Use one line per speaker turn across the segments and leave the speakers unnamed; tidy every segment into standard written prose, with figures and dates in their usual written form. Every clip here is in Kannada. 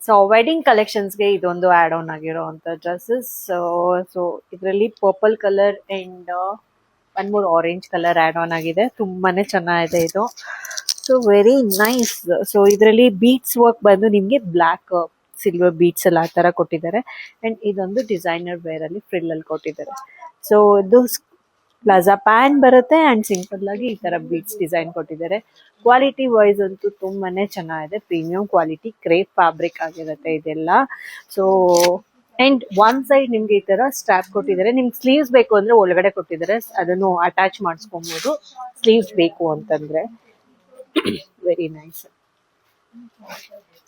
ಸೊ ವೆಡ್ಡಿಂಗ್ ಕಲೆಕ್ಷನ್ಸ್ಗೆ ಇದೊಂದು ಆಡ್ ಆನ್ ಆಗಿರೋಂಥ ಡ್ರೆಸ್ಸಸ್. ಸೊ ಇದರಲ್ಲಿ purple colour and one more orange colour add on ಆಗಿದೆ. ತುಂಬಾನೇ ಚೆನ್ನಾಗಿದೆ ಇದು. So very nice. ಸೊ ಇದರಲ್ಲಿ ಬೀಟ್ಸ್ ವರ್ಕ್ ಬಂದು ನಿಮ್ಗೆ ಬ್ಲಾಕ್ ಸಿಲ್ವರ್ ಬೀಟ್ಸ್ ಎಲ್ಲ ಆ ತರ ಕೊಟ್ಟಿದ್ದಾರೆ. ಅಂಡ್ ಇದೊಂದು ಡಿಸೈನರ್ ವೇರ್ ಅಲ್ಲಿ ಫ್ರಿಲ್ ಅಲ್ಲಿ ಕೊಟ್ಟಿದ್ದಾರೆ. ಸೊ ಇದು ಪ್ಲಾಜಾ ಪ್ಯಾನ್ ಬರುತ್ತೆ ಅಂಡ್ ಸಿಂಪಲ್ ಆಗಿ ಈ ತರ ಬೀಟ್ಸ್ ಡಿಸೈನ್ ಕೊಟ್ಟಿದ್ದಾರೆ. ಕ್ವಾಲಿಟಿ ವೈಸ್ ಅಂತೂ ತುಂಬಾನೇ ಚೆನ್ನಾಗಿದೆ. ಪ್ರೀಮಿಯಂ ಕ್ವಾಲಿಟಿ ಕ್ರೇಪ್ ಫ್ಯಾಬ್ರಿಕ್ ಆಗಿರುತ್ತೆ ಇದೆಲ್ಲ. ಸೊ ಅಂಡ್ ಒನ್ ಸೈಡ್ ನಿಮ್ಗೆ ಈ ತರ ಸ್ಟ್ರಾಪ್ ಕೊಟ್ಟಿದ್ದಾರೆ. ನಿಮ್ಗೆ ಸ್ಲೀವ್ಸ್ ಬೇಕು ಅಂದ್ರೆ ಒಳಗಡೆ ಕೊಟ್ಟಿದ್ದಾರೆ, ಅದನ್ನು ಅಟ್ಯಾಚ್ ಮಾಡಿಸ್ಕೊಬಹುದು ಸ್ಲೀವ್ಸ್ ಬೇಕು ಅಂತಂದ್ರೆ. Very nice.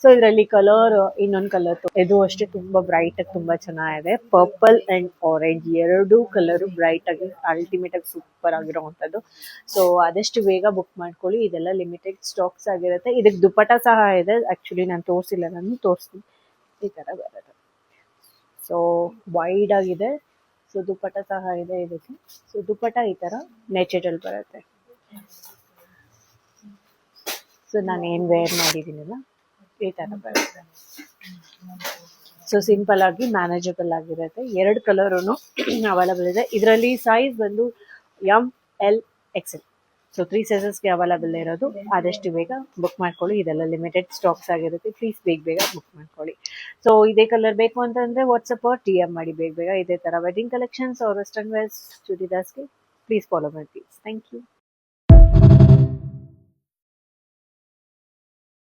ಸೊ ಇದರಲ್ಲಿ ಕಲರ್ ಇನ್ನೊಂದು ಕಲರ್ ಇದು ಅಷ್ಟೇ ತುಂಬಾ ಬ್ರೈಟ್ ಆಗಿ ತುಂಬಾ ಚೆನ್ನಾಗಿದೆ. ಪರ್ಪಲ್ ಅಂಡ್ ಆರೆಂಜ್ ಎರಡು ಕಲರ್ ಬ್ರೈಟ್ ಆಗಿ ಅಲ್ಟಿಮೇಟ್ ಆಗಿ ಸೂಪರ್ ಆಗಿರುವಂತದ್ದು. ಸೊ ಆದಷ್ಟು ಬೇಗ ಬುಕ್ ಮಾಡ್ಕೊಳ್ಳಿ. ಇದೆಲ್ಲ ಲಿಮಿಟೆಡ್ ಸ್ಟಾಕ್ಸ್ ಆಗಿರುತ್ತೆ. ಇದಕ್ಕೆ ದುಪಟ್ಟ ಸಹ ಇದೆ. ಆಕ್ಚುಲಿ ನಾನು ತೋರಿಸಿಲ್ಲ, ನಾನು ತೋರಿಸ್ತೀನಿ. ಈ ತರ ಬರುತ್ತೆ. ಸೊ ವೈಡ್ ಆಗಿದೆ. ಸೊ ದುಪಟ್ಟ ಸಹ ಇದೆ ಇದಕ್ಕೆ. ಸೊ ದುಪಟ್ಟ ಈ ತರ ನೆಚೆಡಲ್ ಬರುತ್ತೆ. ಸೊ ನಾನು ಏನ್ ವೇರ್ ಮಾಡಿದ್ದೀನಲ್ಲ ಈ ತರ ಬರುತ್ತೆ. ಸೊ ಸಿಂಪಲ್ ಆಗಿ ಮ್ಯಾನೇಜಬಲ್ ಆಗಿರುತ್ತೆ. ಎರಡು ಕಲರ್ ಅವೈಲಬಲ್ ಇದೆ. ಇದರಲ್ಲಿ ಸೈಜ್ ಬಂದು ML XL. ಸೊ 3 ಸೈಜಸ್ಗೆ ಅವೈಲಬಲ್ ಇರೋದು. ಆದಷ್ಟು ಬೇಗ ಬುಕ್ ಮಾಡ್ಕೊಳ್ಳಿ. ಇದೆಲ್ಲ ಲಿಮಿಟೆಡ್ ಸ್ಟಾಕ್ಸ್ ಆಗಿರುತ್ತೆ. ಪ್ಲೀಸ್ ಬೇಗ ಬುಕ್ ಮಾಡ್ಕೊಳ್ಳಿ. ಸೊ ಇದೇ ಕಲರ್ ಬೇಕು ಅಂತಂದ್ರೆ ವಾಟ್ಸಪ್ DM ಮಾಡಿ ಬೇಗ. ಇದೇ ತರ wedding collections or western wears ಚೂಡಿದಾರ್ಸ್ಗೆ ಪ್ಲೀಸ್ ಫಾಲೋ ಮಾಡಿ ಪ್ಲೀಸ್. Thank you.